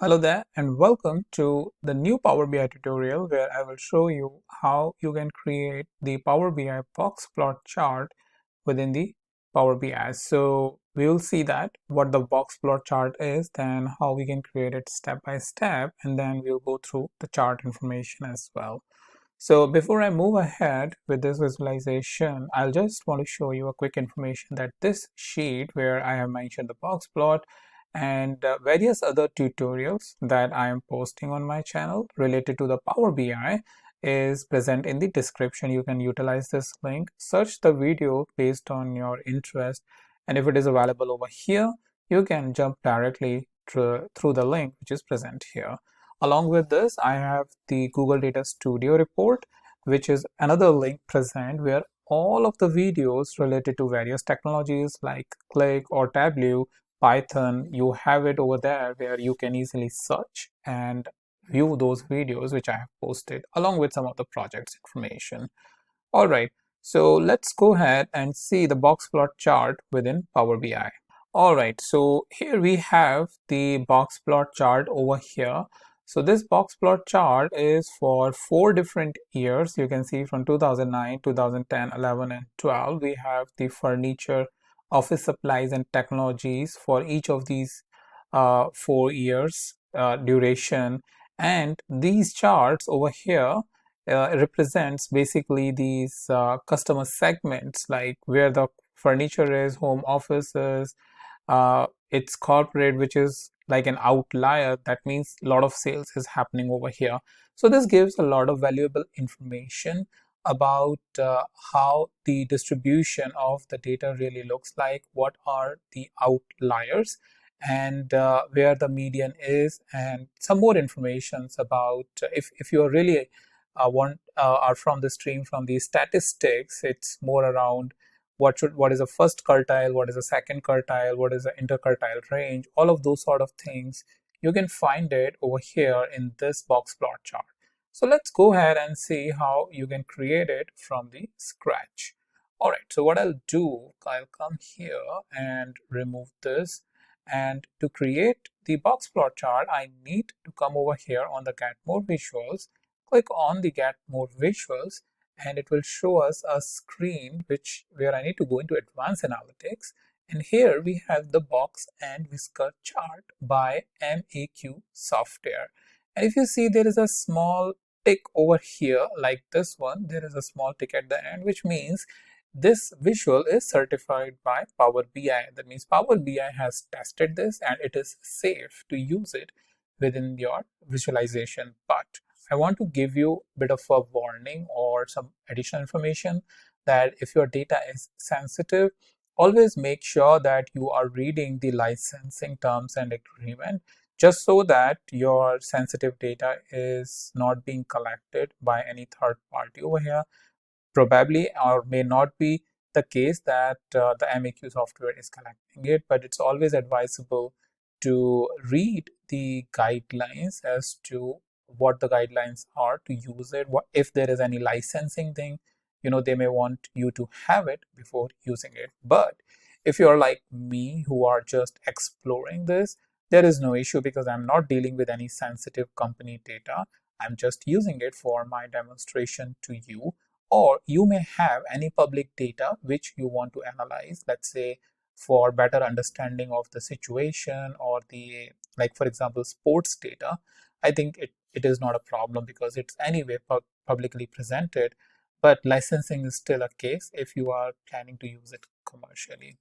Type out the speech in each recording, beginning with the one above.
Hello there and welcome to the new Power BI tutorial where I will show you how you can create the Power BI box plot chart within the Power BI. So we will see that what the box plot chart is, then how we can create it step by step, and then we'll go through the chart information as well. So before I move ahead with this visualization, I'll just want to show you a quick information that this sheet where I have mentioned the box plot and various other tutorials that I am posting on my channel related to the Power BI is present in the description. You can utilize this link, search the video based on your interest, and if it is available over here, you can jump directly through the link which is present here. Along with this, I have the Google Data Studio report, which is another link present where all of the videos related to various technologies like Click or Tableau, Python, you have it over there where you can easily search and view those videos which I have posted along with some of the projects information. All right, so let's go ahead and see the box plot chart within Power BI. All right, so here we have the box plot chart over here. So this box plot chart is for 4 different years. You can see from 2009, 2010, 11, and 12. We have the furniture, office supplies, and technologies for each of these 4 years duration. And these charts over here represents basically these customer segments, like where the furniture is, home offices, it's corporate, which is like an outlier. That means a lot of sales is happening over here. So this gives a lot of valuable information about how the distribution of the data really looks like, what are the outliers, and where the median is, and some more informations about if you are really are from the stream from the statistics. It's more around what is a first quartile, what is a second quartile, what is the interquartile range, all of those sort of things. You can find it over here in this box plot chart. So let's go ahead and see how you can create it from the scratch. All right, so what I'll do, I'll come here and remove this. And to create the box plot chart, I need to come over here on the Get More Visuals, click on the Get More Visuals, and it will show us a screen where I need to go into Advanced Analytics. And here we have the box and whisker chart by MAQ software. And if you see, there is a small tick over here like this one. There is a small tick at the end, which means this visual is certified by Power BI. That means Power BI has tested this and it is safe to use it within your visualization. But I want to give you a bit of a warning or some additional information that if your data is sensitive, always make sure that you are reading the licensing terms and agreement, just so that your sensitive data is not being collected by any third party over here. Probably or may not be the case that the MAQ software is collecting it, but it's always advisable to read the guidelines as to what the guidelines are to use it. What if there is any licensing thing, they may want you to have it before using it. But if you're like me who are just exploring this, there is no issue because I'm not dealing with any sensitive company data. I'm just using it for my demonstration to you. Or you may have any public data which you want to analyze, let's say for better understanding of the situation, or the, like for example, sports data. I think it is not a problem because it's anyway publicly presented, but licensing is still a case if you are planning to use it commercially.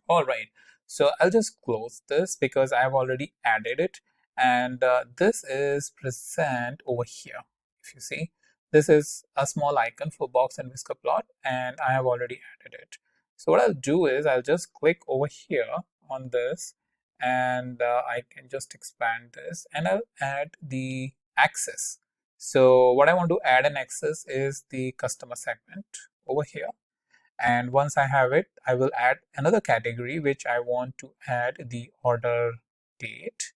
All right, so I'll just close this because I've already added it, and this is present over here. If you see, this is a small icon for box and whisker plot, and I have already added it. So what I'll do is I'll just click over here on this, and I can just expand this, and I'll add the axis. So what I want to add an axis is the customer segment over here. And once I have it, I will add another category which I want to add the order date.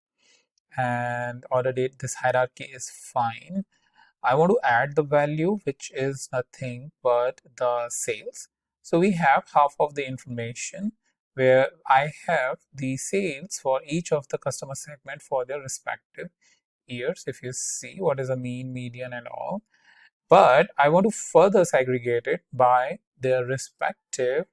And order date, this hierarchy is fine. I want to add the value, which is nothing but the sales. So we have half of the information where I have the sales for each of the customer segment for their respective years. If you see what is a mean, median, and all. But I want to further segregate it by their respective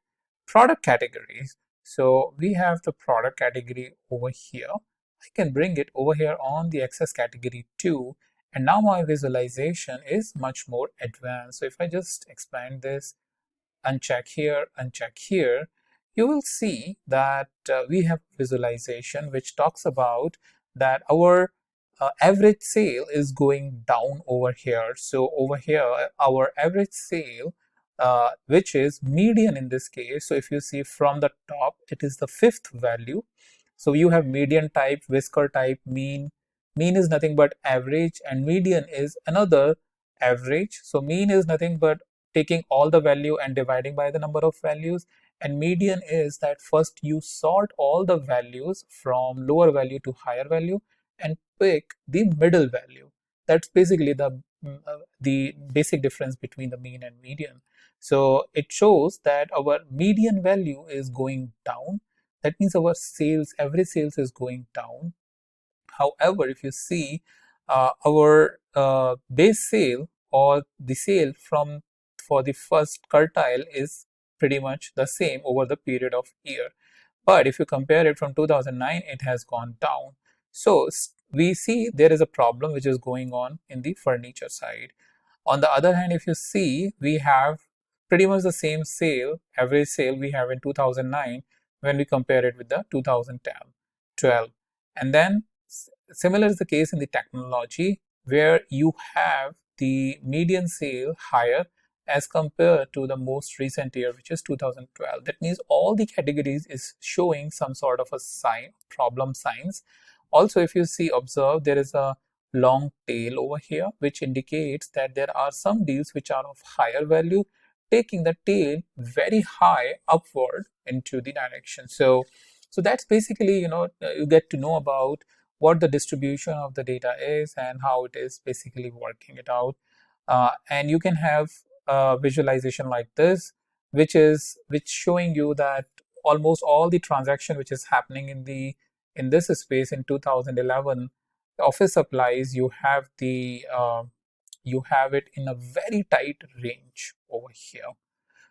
product categories. So we have the product category over here. I can bring it over here on the access category too. And now my visualization is much more advanced. So if I just expand this, uncheck here, you will see that we have visualization which talks about that our average sale is going down over here. So over here, our average sale, which is median in this case. So if you see from the top, it is the fifth value. So you have median type, whisker type, mean. Mean is nothing but average, and median is another average. So mean is nothing but taking all the value and dividing by the number of values. And median is that first you sort all the values from lower value to higher value and pick the middle value. That's basically the basic difference between the mean and median. So it shows that our median value is going down. That means our sales, average sales is going down. However, if you see our base sale or the sale from for the first quartile is pretty much the same over the period of year. But if you compare it from 2009, it has gone down. So we see there is a problem which is going on in the furniture side. On the other hand, if you see, we have pretty much the same sale, average sale we have in 2009 when we compare it with the 2012. And then similar is the case in the technology, where you have the median sale higher as compared to the most recent year, which is 2012. That means all the categories is showing some sort of a sign, problem signs. Also, if you see, observe, there is a long tail over here, which indicates that there are some deals which are of higher value, taking the tail very high upward into the direction. So that's basically, you get to know about what the distribution of the data is and how it is basically working it out. And you can have a visualization like this, which showing you that almost all the transaction which is happening in this space in 2011 office supplies, you have it in a very tight range over here.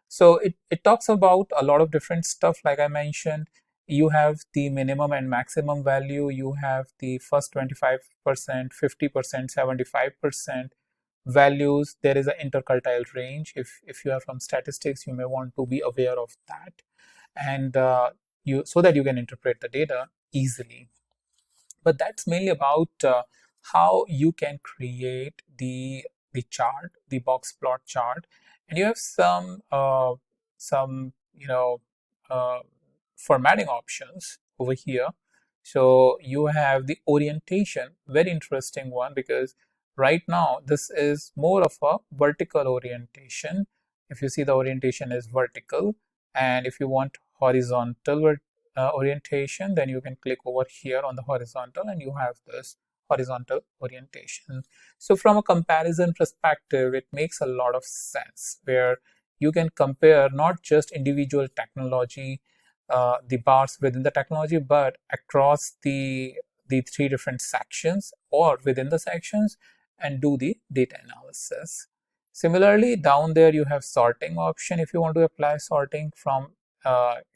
So it talks about a lot of different stuff. Like I mentioned, you have the minimum and maximum value, you have the first 25%, 50%, 75% values. There is an interquartile range. If you are from statistics, you may want to be aware of that, and you so that you can interpret the data easily. But that's mainly about how you can create the chart, the box plot chart, and you have some uh, formatting options over here. So you have the orientation, very interesting one, because right now this is more of a vertical orientation. If you see, the orientation is vertical, and if you want horizontal orientation, then you can click over here on the horizontal and you have this horizontal orientation. So from a comparison perspective, it makes a lot of sense, where you can compare not just individual technology, the bars within the technology, but across the three different sections or within the sections, and do the data analysis. Similarly, down there you have sorting option. If you want to apply sorting from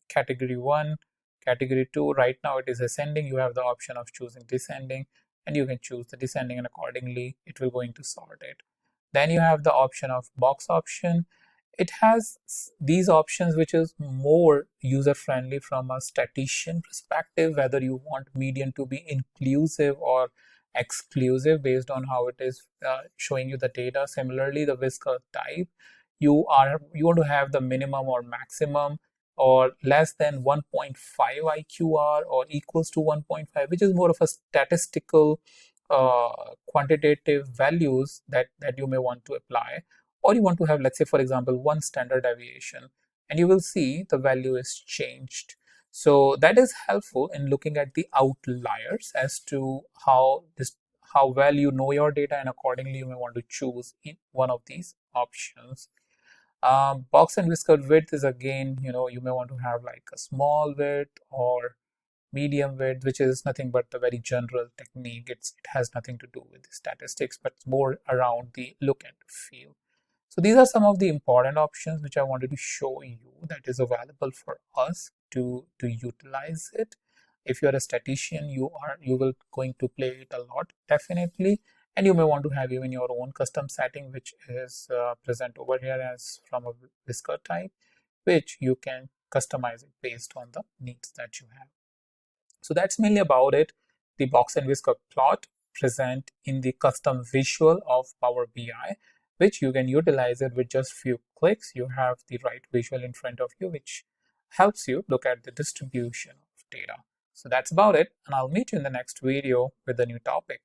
category 1, category 2, right now it is ascending, you have the option of choosing descending, and you can choose the descending, and accordingly it will going to sort it. Then you have the option of box option. It has these options which is more user friendly from a statistician perspective, whether you want median to be inclusive or exclusive based on how it is showing you the data. Similarly, the whisker type, you want to have the minimum or maximum, or less than 1.5 IQR or equals to 1.5, which is more of a statistical quantitative values that you may want to apply. Or you want to have, let's say, for example, one standard deviation, and you will see the value is changed. So that is helpful in looking at the outliers as to how well you know your data, and accordingly you may want to choose one of these options. Box and whisker width is again, you may want to have like a small width or medium width, which is nothing but a very general technique. It has nothing to do with the statistics, but more around the look and feel. So these are some of the important options which I wanted to show you that is available for us to utilize it. If you're a statistician, you will going to play it a lot definitely, and you may want to have even your own custom setting, which is present over here as from a whisker type, which you can customize it based on the needs that you have. So that's mainly about it. The box and whisker plot present in the custom visual of Power BI, which you can utilize it with just few clicks. You have the right visual in front of you, which helps you look at the distribution of data. So that's about it, and I'll meet you in the next video with a new topic.